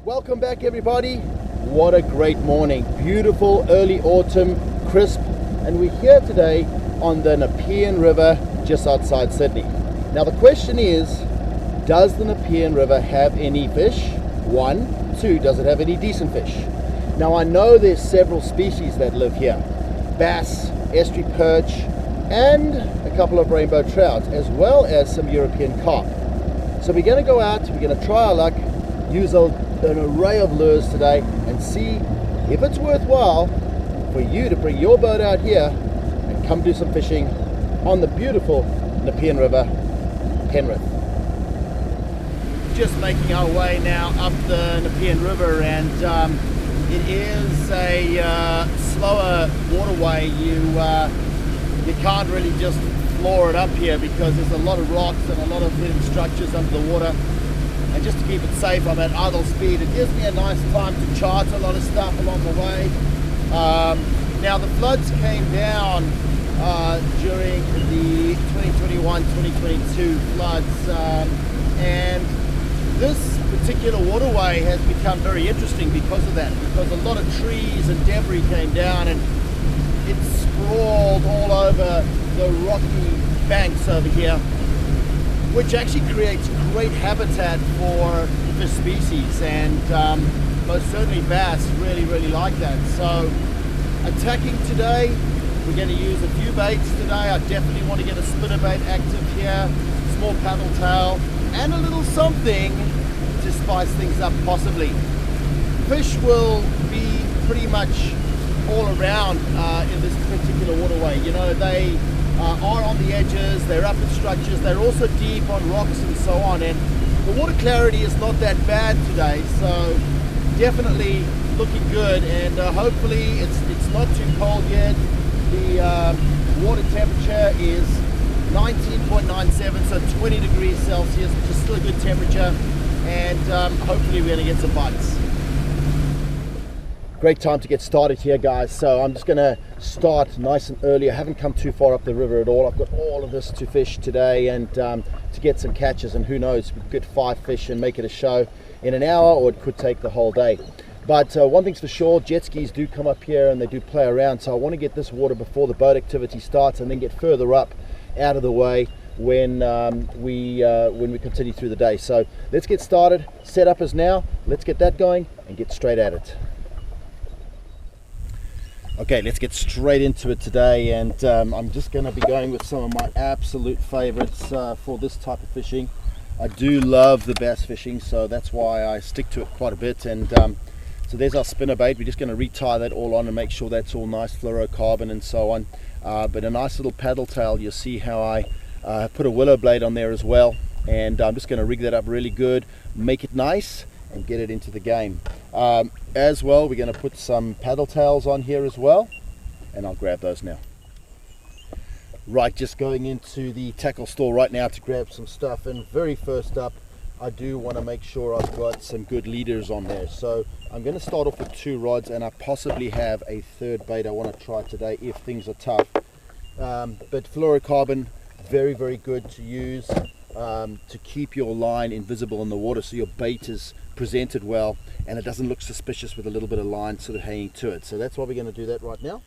Welcome back, everybody. What a great morning. Beautiful early autumn, crisp, and we're here today on the Nepean River just outside Sydney. Now the question is, does the Nepean River have any fish? One. Two, does it have any decent fish? Now I know there's several species that live here. Bass, estuary perch, and a couple of rainbow trout, as well as some European carp. So we're going to go out, we're going to try our luck, use an array of lures today and see if it's worthwhile for you to bring your boat out here and come do some fishing on the beautiful Nepean River, Penrith. Just making our way now up the Nepean River, and it is a slower waterway. You can't really just floor it up here because there's a lot of rocks and a lot of hidden structures under the water. And just to keep it safe, I'm at idle speed. It gives me a nice time to chart a lot of stuff along the way. Now the floods came down during the 2021-2022 floods, and this particular waterway has become very interesting because of that, because a lot of trees and debris came down and it sprawled all over the rocky banks over here, which actually creates great habitat for fish species, and most certainly bass really like that. So attacking today, we're going to use a few baits today. I definitely want to get a spinnerbait active here, small paddle tail, and a little something to spice things up possibly. Fish will be pretty much all around in this particular waterway. You know, they are on the edges, they're up in structures, they're also deep on rocks and so on, and the water clarity is not that bad today, so definitely looking good. And hopefully it's not too cold yet. The water temperature is 19.97, so 20 degrees Celsius, which is still a good temperature, and hopefully we're going to get some bites. Great time to get started here, guys. So I'm just going to start nice and early. I haven't come too far up the river at all. I've got all of this to fish today and to get some catches, and who knows, we could get 5 fish and make it a show in an hour, or it could take the whole day. But one thing's for sure, jet skis do come up here and they do play around, so I want to get this water before the boat activity starts and then get further up out of the way when we continue through the day. So let's get started. Setup is now. Let's get that going and get straight at it. Okay, let's get straight into it today, and I'm just going to be going with some of my absolute favorites for this type of fishing. I do love the bass fishing, so that's why I stick to it quite a bit. And so there's our spinnerbait. We're just going to retie that all on and make sure that's all nice fluorocarbon and so on. But a nice little paddle tail. You'll see how I put a willow blade on there as well, and I'm just going to rig that up really good, make it nice, and get it into the game. As well, we're going to put some paddle tails on here as well, and I'll grab those now. Right, just going into the tackle store right now to grab some stuff, and very first up, I do want to make sure I've got some good leaders on there. So I'm going to start off with 2 rods, and I possibly have a third bait I want to try today if things are tough. But fluorocarbon, very good to use to keep your line invisible in the water, so your bait is presented well and it doesn't look suspicious with a little bit of line sort of hanging to it. So that's why we're going to do that right now.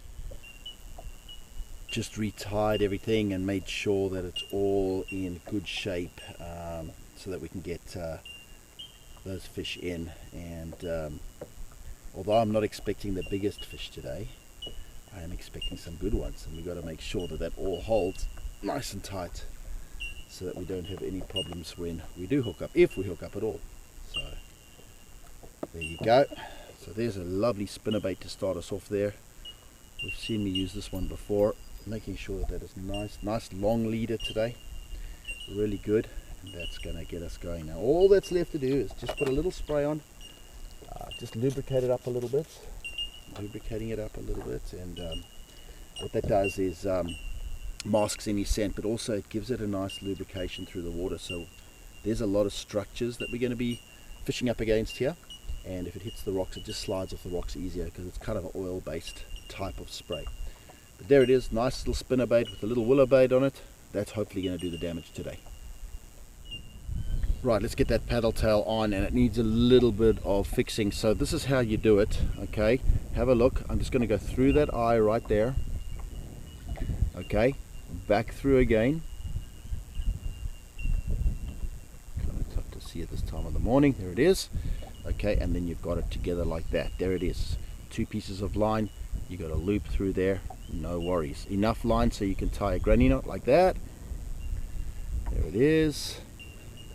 Just retied everything and made sure that it's all in good shape, so that we can get those fish in. And although I'm not expecting the biggest fish today, I am expecting some good ones, and we've got to make sure that that all holds nice and tight so that we don't have any problems when we do hook up, if we hook up at all. So there you go. So there's a lovely spinnerbait to start us off there. We've seen me use this one before, making sure that is nice long leader today, really good, and that's going to get us going. Now all that's left to do is just put a little spray on, just lubricate it up a little bit, and what that does is masks any scent, but also it gives it a nice lubrication through the water. So there's a lot of structures that we're going to be fishing up against here, and if it hits the rocks, it just slides off the rocks easier because it's kind of an oil based type of spray. But there it is, nice little spinnerbait with a little willow blade on it. That's hopefully going to do the damage today. Right, let's get that paddle tail on, and it needs a little bit of fixing. So this is how you do it, okay? Have a look. I'm just going to go through that eye right there. Okay, back through again. Kind of tough to see at this time of the morning. There it is. Okay, and then you've got it together like that. There it is. 2 pieces of line. You got a loop through there. No worries. Enough line so you can tie a granny knot like that. There it is.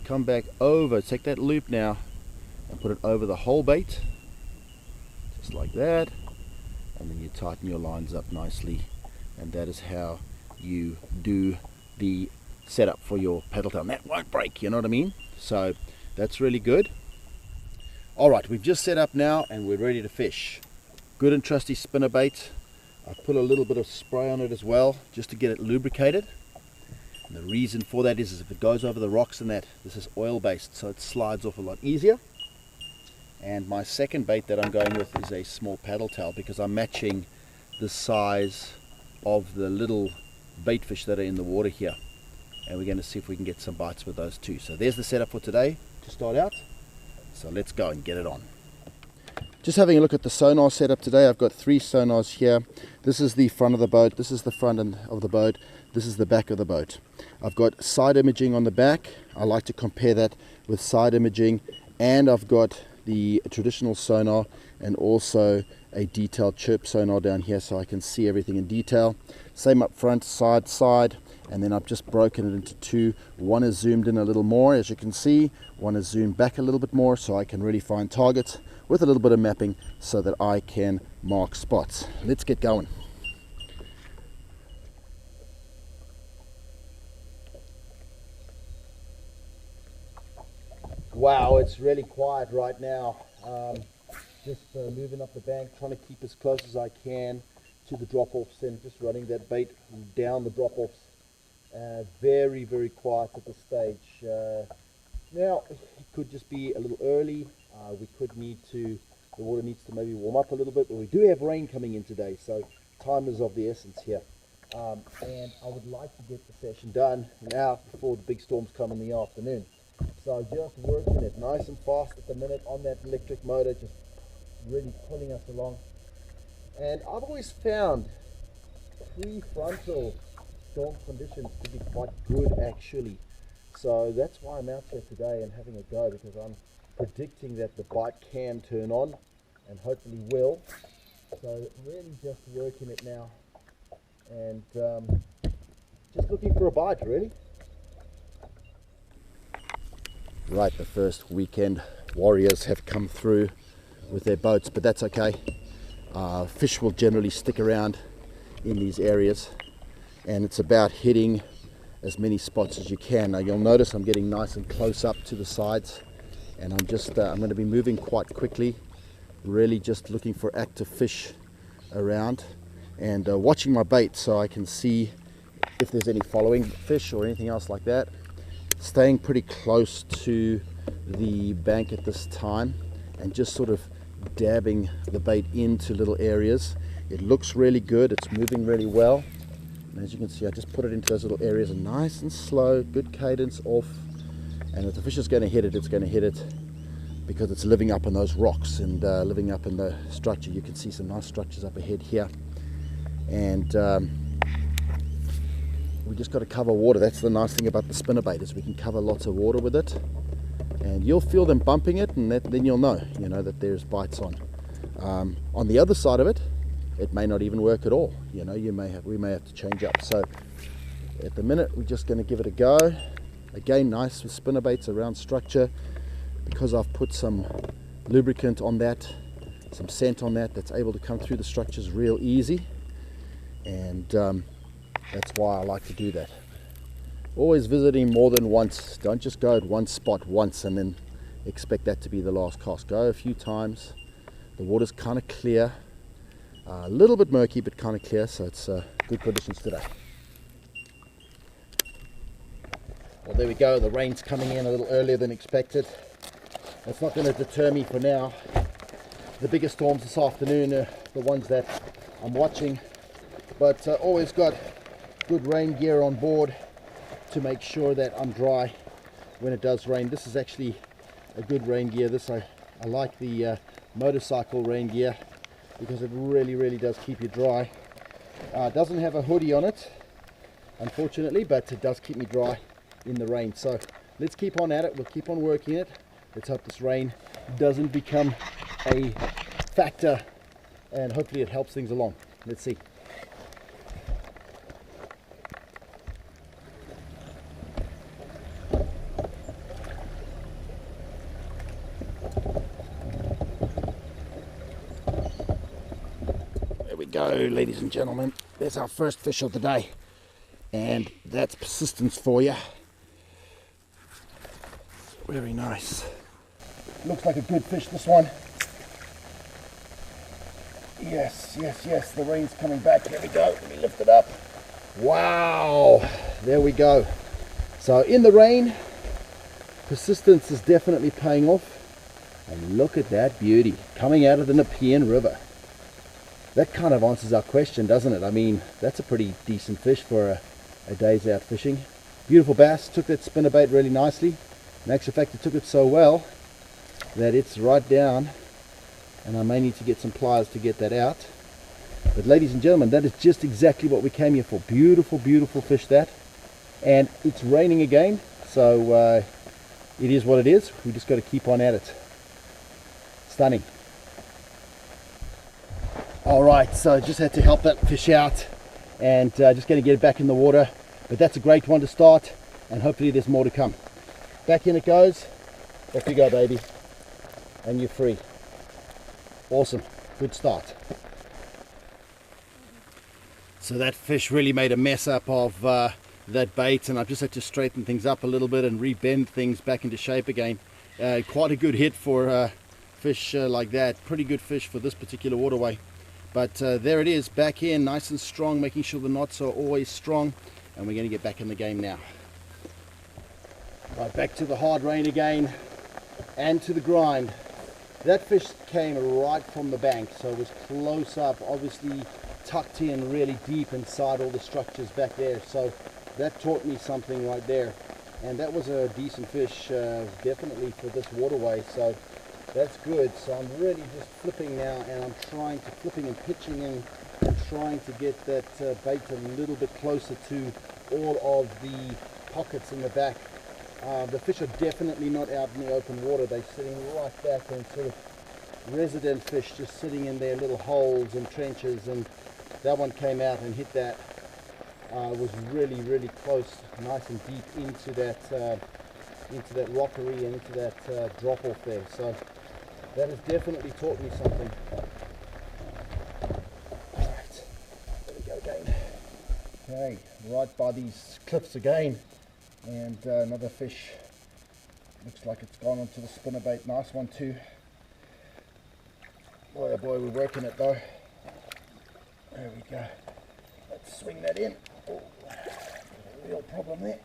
Come back over, take that loop now and put it over the whole bait, just like that, and then you tighten your lines up nicely, and that is how you do the setup for your paddle tail. And that won't break, you know what I mean? So that's really good. Alright, we've just set up now and we're ready to fish. Good and trusty spinner bait. I've put a little bit of spray on it as well, just to get it lubricated. And the reason for that is if it goes over the rocks and that, this is oil based, so it slides off a lot easier. And my second bait that I'm going with is a small paddle tail, because I'm matching the size of the little bait fish that are in the water here. And we're going to see if we can get some bites with those too. So there's the setup for today to start out. So let's go and get it on. Just having a look at the sonar setup today. I've got 3 sonars here. This is the front of the boat, this is the front end of the boat, this is the back of the boat. I've got side imaging on the back. I like to compare that with side imaging, and I've got the traditional sonar and also a detailed chirp sonar down here so I can see everything in detail. Same up front, side, and then I've just broken it into 2. One is zoomed in a little more, as you can see. One is zoomed back a little bit more so I can really find targets with a little bit of mapping so that I can mark spots. Let's get going. Wow, it's really quiet right now. Just moving up the bank, trying to keep as close as I can to the drop-offs and just running that bait down the drop-offs. Very, very quiet at this stage. Now, it could just be a little early. We could need to, the water needs to maybe warm up a little bit, but we do have rain coming in today, so time is of the essence here. And I would like to get the session done now before the big storms come in the afternoon. So just working it nice and fast at the minute on that electric motor, just really pulling us along. And I've always found prefrontal storm conditions to be quite good actually. So that's why I'm out here today and having a go, because I'm predicting that the bite can turn on and hopefully will. So really just working it now and just looking for a bite really. Right, the first weekend warriors have come through with their boats, but that's okay. Fish will generally stick around in these areas, and it's about hitting as many spots as you can. Now you'll notice I'm getting nice and close up to the sides, and I'm going to be moving quite quickly, really just looking for active fish around and watching my bait so I can see if there's any following fish or anything else like that. Staying pretty close to the bank at this time and just sort of dabbing the bait into little areas. It looks really good, it's moving really well, and as you can see I just put it into those little areas and nice and slow, good cadence off, and if the fish is going to hit it, it's going to hit it because it's living up in those rocks and living up in the structure. You can see some nice structures up ahead here, and we just got to cover water. That's the nice thing about the spinnerbait, is we can cover lots of water with it, and you'll feel them bumping it, and then you'll know, that there's bites on. On the other side of it, it may not even work at all. We may have to change up. So at the minute, we're just going to give it a go. Again, nice with spinnerbaits around structure, because I've put some lubricant on that, some scent on that, that's able to come through the structures real easy, and that's why I like to do that. Always visiting more than once. Don't just go at one spot once and then expect that to be the last cast. Go a few times. The water's kind of clear, a little bit murky but kind of clear, so it's good conditions today. Well, there we go. The rain's coming in a little earlier than expected. That's not going to deter me for now. The biggest storms this afternoon are the ones that I'm watching, but always got good rain gear on board to make sure that I'm dry when it does rain. This is actually a good rain gear. This I like the motorcycle rain gear because it really does keep you dry. It doesn't have a hoodie on it, unfortunately, but it does keep me dry in the rain. So let's keep on at it. We'll keep on working it. Let's hope this rain doesn't become a factor, and hopefully it helps things along. Let's see. There we go, ladies and gentlemen. There's our first fish of the day, and that's persistence for you. Very nice. Looks like a good fish, this one. Yes, the rain's coming back. Here we go. Let me lift it up. Wow, there we go. So in the rain, persistence is definitely paying off. And look at that beauty coming out of the Nepean River. That kind of answers our question, doesn't it? I mean, that's a pretty decent fish for a day's out fishing. Beautiful bass, took that spinnerbait really nicely. In actual fact, it took it so well that it's right down, and I may need to get some pliers to get that out. But ladies and gentlemen, that is just exactly what we came here for. Beautiful fish that. And it's raining again, so it is what it is. We just got to keep on at it. Stunning. Alright, so just had to help that fish out, and just going to get it back in the water. But that's a great one to start, and hopefully there's more to come. Back in it goes. Off you go, baby. And you're free. Awesome. Good start. So that fish really made a mess up of that bait, and I've just had to straighten things up a little bit and rebend things back into shape again. Quite a good hit for fish like that. Pretty good fish for this particular waterway. But there it is, back in, nice and strong, making sure the knots are always strong, and we're going to get back in the game now. Right, back to the hard rain again, and to the grind. That fish came right from the bank, so it was close up, obviously tucked in really deep inside all the structures back there. So that taught me something right there, and that was a decent fish, definitely for this waterway. So that's good. So I'm really just flipping now, and I'm trying to flipping and pitching in and trying to get that bait a little bit closer to all of the pockets in the back. The fish are definitely not out in the open water. They're sitting right back, and sort of resident fish just sitting in their little holes and trenches, and that one came out and hit that. Was really close, nice and deep into that rockery and into that drop off there. So that has definitely taught me something. Alright, there we go again. Okay, right by these cliffs again, and another fish. Looks like it's gone onto the spinnerbait. Nice one too. Boy oh boy, we're working it though. There we go. Let's swing that in. Oh, real problem there.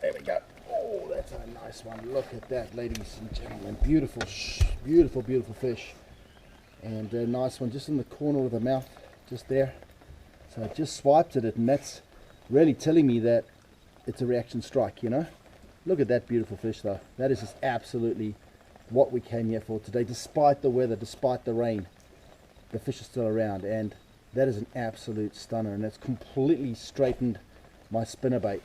There we go. Oh, that's a nice one. Look at that, ladies and gentlemen. Beautiful fish. And a nice one just in the corner of the mouth, just there. So I just swiped at it, and that's really telling me that it's a reaction strike, you know. Look at that beautiful fish though. That is just absolutely what we came here for today, despite the weather, despite the rain. The fish is still around, and that is an absolute stunner, and that's completely straightened my spinnerbait.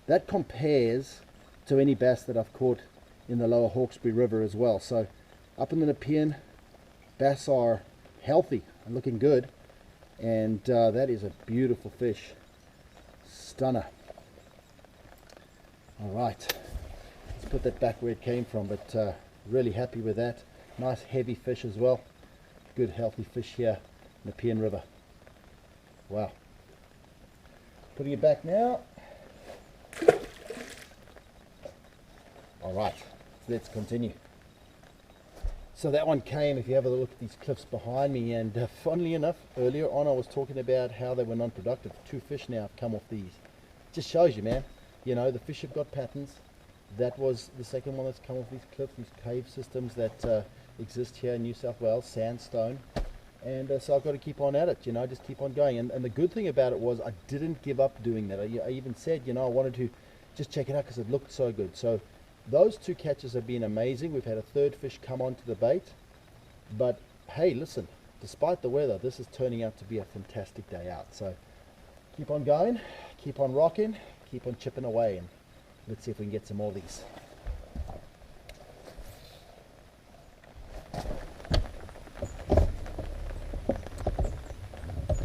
That compares to any bass that I've caught in the lower Hawkesbury River as well. So up in the Nepean, bass are healthy and looking good, and that is a beautiful fish. Stunner. Alright, let's put that back where it came from, but really happy with that. Nice heavy fish as well. Good healthy fish here in the Nepean River. Wow. Putting it back now. Alright, let's continue. So that one came, if you have a look at these cliffs behind me, and funnily enough, earlier on I was talking about how they were non-productive. 2 fish now have come off these. Just shows you, man. You know, the fish have got patterns. That was the second one that's come off these cliffs, these cave systems that exist here in New South Wales, sandstone. And so I've got to keep on at it, you know, just keep on going. And the good thing about it was I didn't give up doing that. I even said, you know, I wanted to just check it out because it looked so good. So those two catches have been amazing. We've had a third fish come onto the bait, but hey, listen, despite the weather, this is turning out to be a fantastic day out. So keep on going, keep on rocking, keep on chipping away, and let's see if we can get some more of these.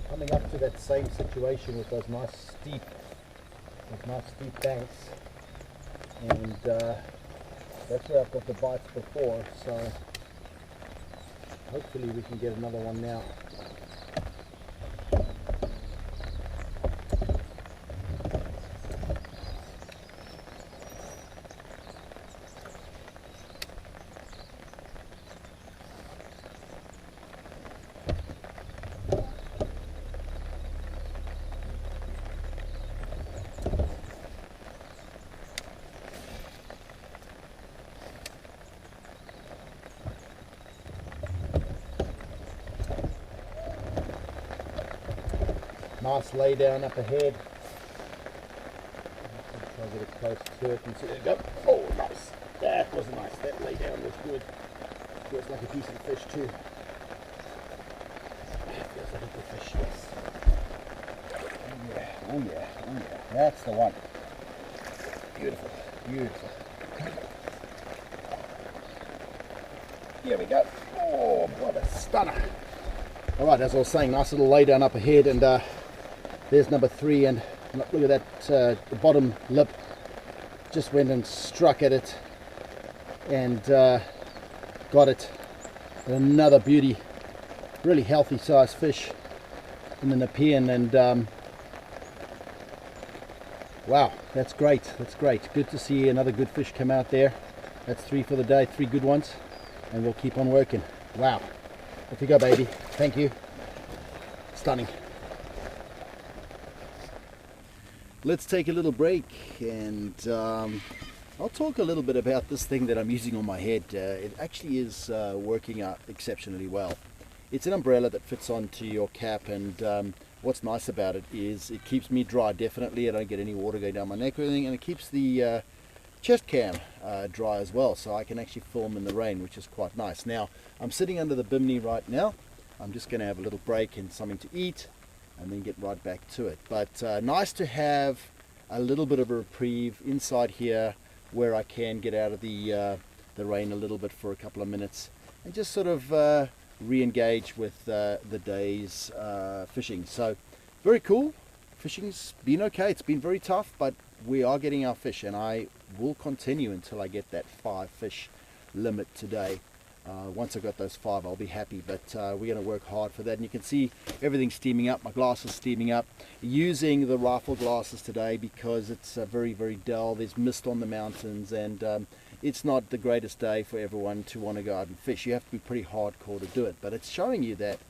Coming up to that same situation with those nice steep banks, and that's where I've got the bites before, so hopefully we can get another one now. Nice lay down up ahead. Try to get it close to it and see. There you go. Oh, nice. That was nice. That lay down was good. Feels like a decent fish too. Feels like a good fish, yes. Oh yeah, oh yeah, oh yeah. That's the one. Beautiful, beautiful. Here we go. Oh, what a stunner. All right, as I was saying, nice little lay down up ahead, and there's number 3, and look at that, the bottom lip just went and struck at it and got it. Another beauty, really healthy sized fish in the Nepean, and wow, that's great, that's great. Good to see another good fish come out there. That's 3 for the day, 3 good ones, and we'll keep on working. Wow, off you go, baby. Thank you. Stunning. Let's take a little break, and I'll talk a little bit about this thing that I'm using on my head. It actually is working out exceptionally well. It's an umbrella that fits onto your cap, and what's nice about it is it keeps me dry, definitely. I don't get any water going down my neck or anything, and it keeps the chest cam dry as well, so I can actually film in the rain, which is quite nice. Now, I'm sitting under the bimini right now. I'm just going to have a little break and something to eat, and then get right back to it. But nice to have a little bit of a reprieve inside here where I can get out of the rain a little bit for a couple of minutes and just sort of re-engage with the day's fishing. So very cool. Fishing's been okay. It's been very tough, but we are getting our fish, and I will continue until I get that 5 fish limit today. Once I got those 5, I'll be happy, but we're going to work hard for that. And you can see everything's steaming up. My glass is steaming up. Using the rifle glasses today because it's very, very dull. There's mist on the mountains, and it's not the greatest day for everyone to want to go out and fish. You have to be pretty hardcore to do it, but it's showing you that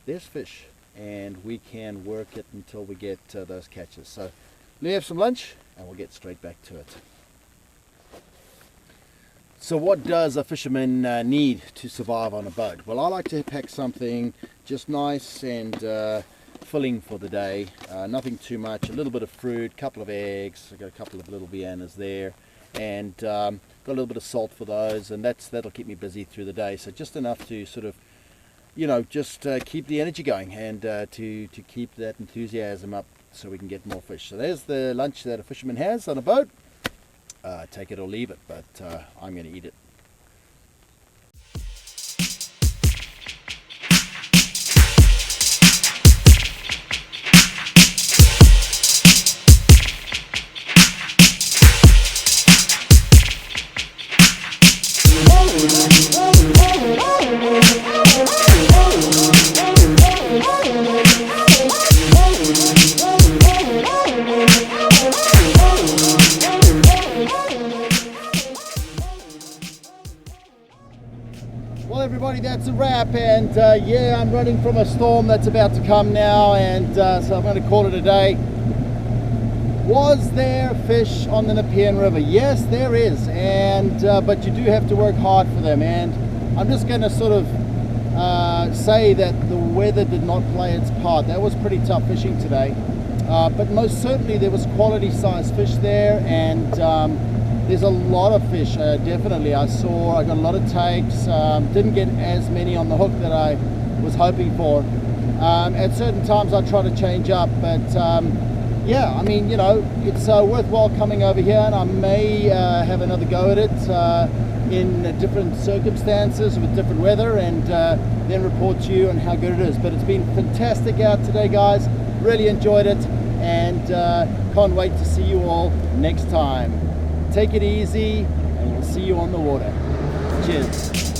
there's fish, and we can work it until we get those catches. So let me have some lunch, and we'll get straight back to it. So what does a fisherman need to survive on a boat? Well, I like to pack something just nice and filling for the day. Nothing too much. A little bit of fruit, a couple of eggs. I've got a couple of little viennas there, and got a little bit of salt for those, and that'll keep me busy through the day. So just enough to sort of, you know, just keep the energy going, and to keep that enthusiasm up so we can get more fish. So there's the lunch that a fisherman has on a boat. Take it or leave it, but I'm going to eat it. Well, everybody, that's a wrap, and yeah, I'm running from a storm that's about to come now, and so I'm going to call it a day. Was there fish on the Nepean River? Yes, there is, and but you do have to work hard for them, and I'm just going to sort of say that the weather did not play its part. That was pretty tough fishing today. but most certainly there was quality size fish there, and there's a lot of fish. Definitely, I got a lot of takes. Didn't get as many on the hook that I was hoping for. At certain times I try to change up, but yeah, I mean, you know, it's worthwhile coming over here, and I may have another go at it in different circumstances with different weather, and then report to you on how good it is. But it's been fantastic out today, guys. Really enjoyed it, and can't wait to see you all next time. Take it easy, and we'll see you on the water. Cheers.